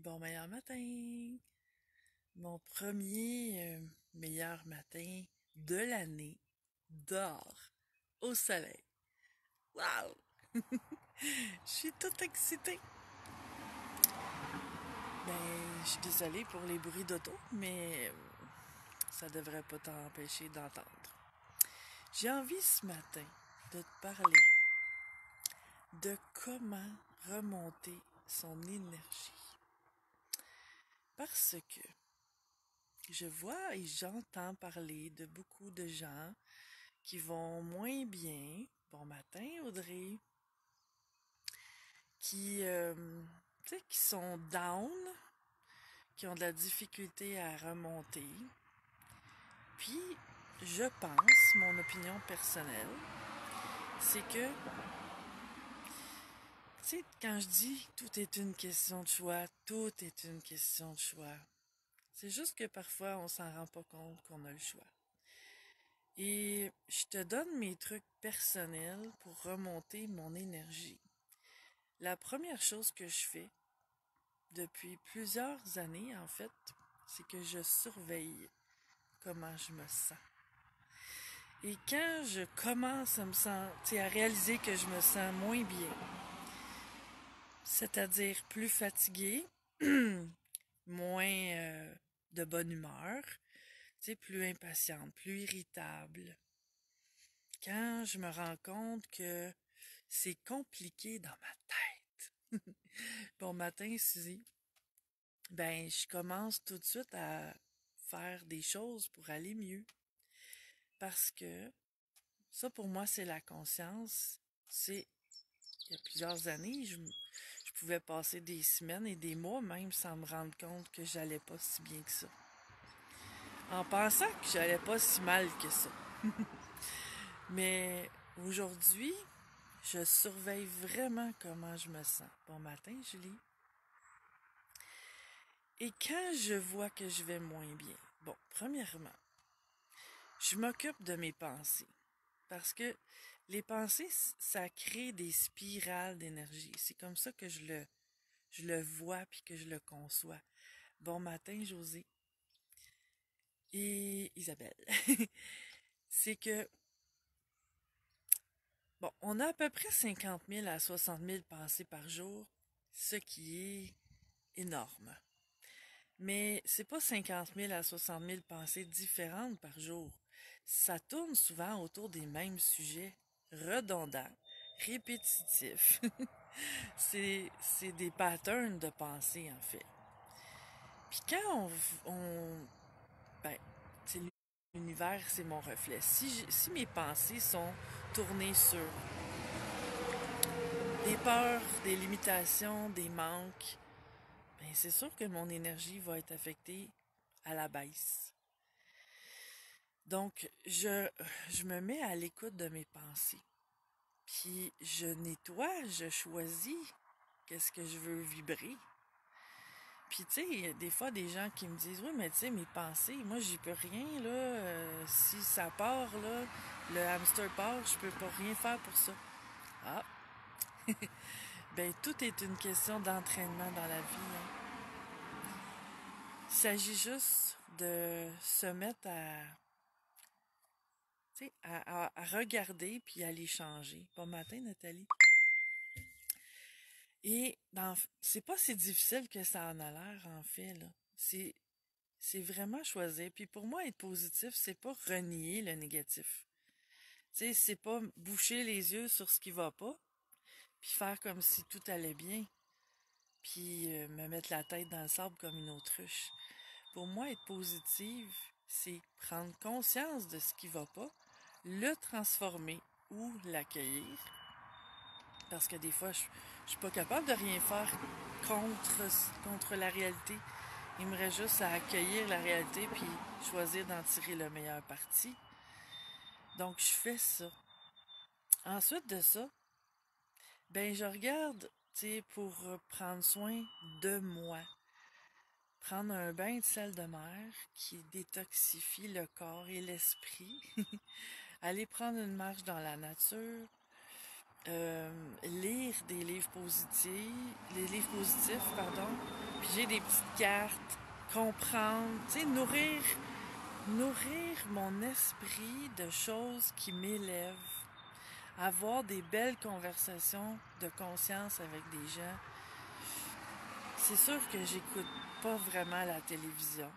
Bon meilleur matin! Mon premier meilleur matin de l'année, dehors, au soleil. Wow! Je suis toute excitée. Ben, je suis désolée pour les bruits d'auto, mais ça devrait pas t'empêcher d'entendre. J'ai envie ce matin de te parler de comment remonter son énergie. Parce que je vois et j'entends parler de beaucoup de gens qui vont moins bien. Bon matin, Audrey. Qui, tu sais, qui sont down, qui ont de la difficulté à remonter. Puis, je pense, mon opinion personnelle, c'est que, tu sais, quand je dis tout est une question de choix, tout est une question de choix. C'est juste que parfois, on s'en rend pas compte qu'on a le choix. Et je te donne mes trucs personnels pour remonter mon énergie. La première chose que je fais depuis plusieurs années, en fait, c'est que je surveille comment je me sens. Et quand je commence à me sentir, à réaliser que je me sens moins bien, c'est-à-dire plus fatiguée, moins de bonne humeur, plus impatiente, plus irritable, quand je me rends compte que c'est compliqué dans ma tête. Bon matin, Suzy. Ben, je commence tout de suite à faire des choses pour aller mieux. Parce que ça, pour moi, c'est la conscience. C'est, il y a plusieurs années, je pouvais passer des semaines et des mois même sans me rendre compte que j'allais pas si bien que ça. En pensant que j'allais pas si mal que ça. Mais aujourd'hui, je surveille vraiment comment je me sens. Bon matin, Julie. Et quand je vois que je vais moins bien, bon, premièrement, je m'occupe de mes pensées. Parce que les pensées, ça crée des spirales d'énergie. C'est comme ça que je le vois puis que je le conçois. Bon matin, José et Isabelle. C'est que, bon, on a à peu près 50 000 à 60 000 pensées par jour, ce qui est énorme. Mais c'est pas 50 000 à 60 000 pensées différentes par jour. Ça tourne souvent autour des mêmes sujets, redondants, répétitifs. C'est des patterns de pensée, en fait. Puis quand ben, c'est l'univers, c'est mon reflet. Si mes pensées sont tournées sur des peurs, des limitations, des manques, ben c'est sûr que mon énergie va être affectée à la baisse. Donc, je me mets à l'écoute de mes pensées. Puis, je nettoie, je choisis qu'est-ce que je veux vibrer. Puis, tu sais, il y a des fois des gens qui me disent, oui, mais tu sais, mes pensées, moi, j'y peux rien, là. Si ça part, là, le hamster part, je peux pas rien faire pour ça. Ah, ben, tout est une question d'entraînement dans la vie, hein. Il s'agit juste de se mettre tu sais, à regarder puis à les changer. Bon matin, Nathalie. Et c'est pas si difficile que ça en a l'air, en fait, là. C'est vraiment choisir. Puis pour moi, être positif, c'est pas renier le négatif. Tu sais, c'est pas boucher les yeux sur ce qui va pas, puis faire comme si tout allait bien, puis me mettre la tête dans le sable comme une autruche. Pour moi, être positive, c'est prendre conscience de ce qui va pas, le transformer ou l'accueillir. Parce que des fois, je suis pas capable de rien faire contre la réalité. Il me reste juste à accueillir la réalité puis choisir d'en tirer le meilleur parti. Donc, je fais ça. Ensuite de ça, ben, je regarde, tu sais, pour prendre soin de moi. Prendre un bain de sel de mer qui détoxifie le corps et l'esprit. Aller prendre une marche dans la nature. lire des livres positifs, les livres positifs, pardon, puis j'ai des petites cartes, comprendre, tu sais, nourrir mon esprit de choses qui m'élèvent, avoir des belles conversations de conscience avec des gens. C'est sûr que j'écoute pas vraiment la télévision,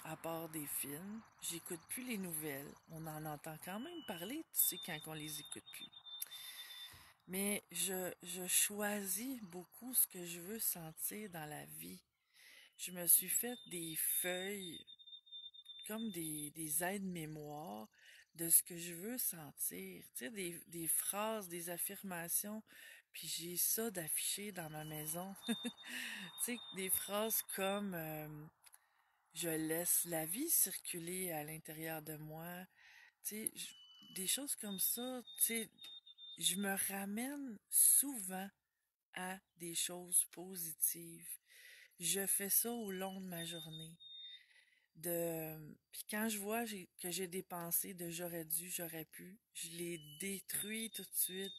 à part des films. J'écoute plus les nouvelles. On en entend quand même parler, tu sais, quand on les écoute plus. Mais je choisis beaucoup ce que je veux sentir dans la vie. Je me suis fait des feuilles, comme des aides-mémoires de ce que je veux sentir. Tu sais, des phrases, des affirmations, puis j'ai ça d'afficher dans ma maison. Tu sais, des phrases comme je laisse la vie circuler à l'intérieur de moi. Tu sais, des choses comme ça, tu sais, je me ramène souvent à des choses positives. Je fais ça au long de ma journée. Puis quand je vois que j'ai des pensées de j'aurais dû, j'aurais pu, je les détruis tout de suite.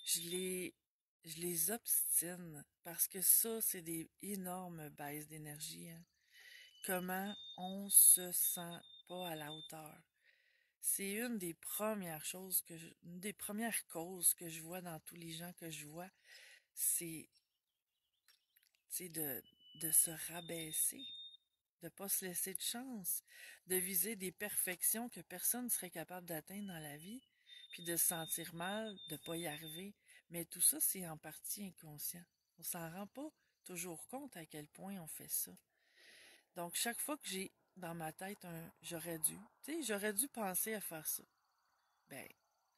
Je les je les obstine parce que ça, c'est des énormes baisses d'énergie, hein. Comment on se sent pas à la hauteur. C'est une des premières choses une des premières causes que je vois dans tous les gens que je vois, c'est, de se rabaisser, de pas se laisser de chance, de viser des perfections que personne ne serait capable d'atteindre dans la vie, puis de se sentir mal, de pas y arriver. Mais tout ça, c'est en partie inconscient. On s'en rend pas toujours compte à quel point on fait ça. Donc, chaque fois que j'ai dans ma tête un j'aurais dû, tu sais, j'aurais dû penser à faire ça. Ben,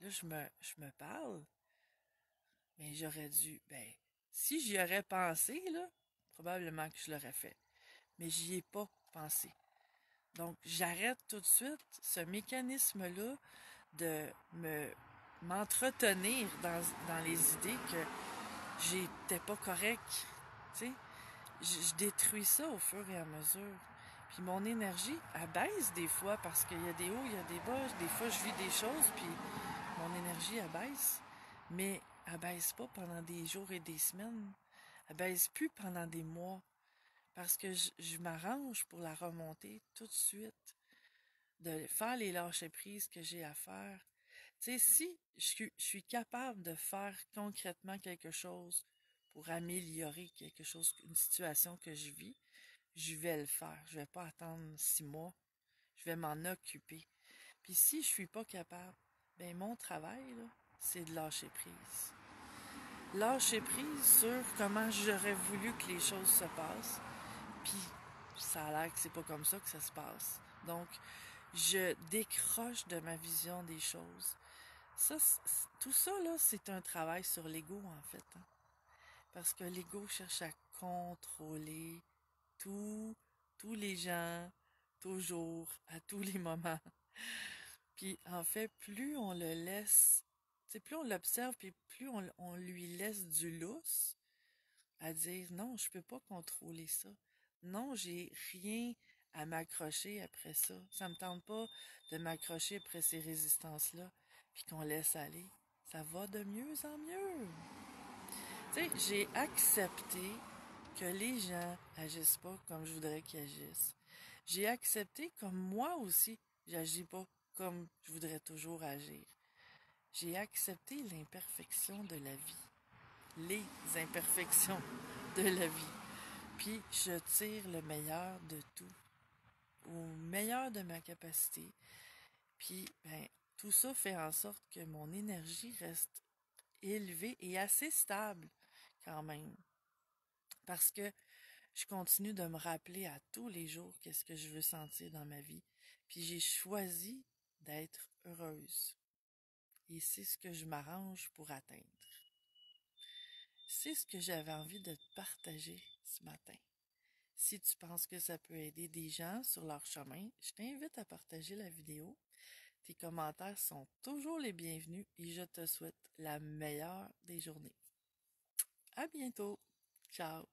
là, je me parle, mais j'aurais dû, ben, si j'y aurais pensé, là, probablement que je l'aurais fait. Mais j'y ai pas pensé. Donc, j'arrête tout de suite ce mécanisme-là de m'entretenir dans les idées que j'étais pas correct. Tu sais, je détruis ça au fur et à mesure. Puis mon énergie, elle baisse des fois parce qu'il y a des hauts, il y a des bas. Des fois, je vis des choses, puis mon énergie, elle baisse. Mais elle baisse pas pendant des jours et des semaines. Elle baisse plus pendant des mois. Parce que je m'arrange pour la remonter tout de suite. De faire les lâcher-prises que j'ai à faire. Tu sais, si je suis capable de faire concrètement quelque chose pour améliorer quelque chose, une situation que je vis, je vais le faire. Je vais pas attendre 6 mois. Je vais m'en occuper. Puis si je suis pas capable, ben mon travail, là, c'est de lâcher prise. Lâcher prise sur comment j'aurais voulu que les choses se passent. Puis ça a l'air que c'est pas comme ça que ça se passe. Donc, je décroche de ma vision des choses. Ça, tout ça, là, c'est un travail sur l'ego, en fait, hein. Parce que l'ego cherche à contrôler tout, tous les gens, toujours, à tous les moments. Puis, en fait, plus on le laisse, tu sais, plus on l'observe, puis plus on lui laisse du lousse à dire non, je peux pas contrôler ça. Non, j'ai rien à m'accrocher après ça. Ça me tente pas de m'accrocher après ces résistances-là, puis qu'on laisse aller. Ça va de mieux en mieux. Tu sais, j'ai accepté que les gens agissent pas comme je voudrais qu'ils agissent. J'ai accepté comme moi aussi, j'agis pas comme je voudrais toujours agir. J'ai accepté l'imperfection de la vie, les imperfections de la vie. Puis je tire le meilleur de tout, au meilleur de ma capacité. Puis, ben, tout ça fait en sorte que mon énergie reste élevée et assez stable quand même. Parce que je continue de me rappeler à tous les jours qu'est-ce que je veux sentir dans ma vie. Puis j'ai choisi d'être heureuse. Et c'est ce que je m'arrange pour atteindre. C'est ce que j'avais envie de te partager ce matin. Si tu penses que ça peut aider des gens sur leur chemin, je t'invite à partager la vidéo. Tes commentaires sont toujours les bienvenus et je te souhaite la meilleure des journées. À bientôt. Ciao.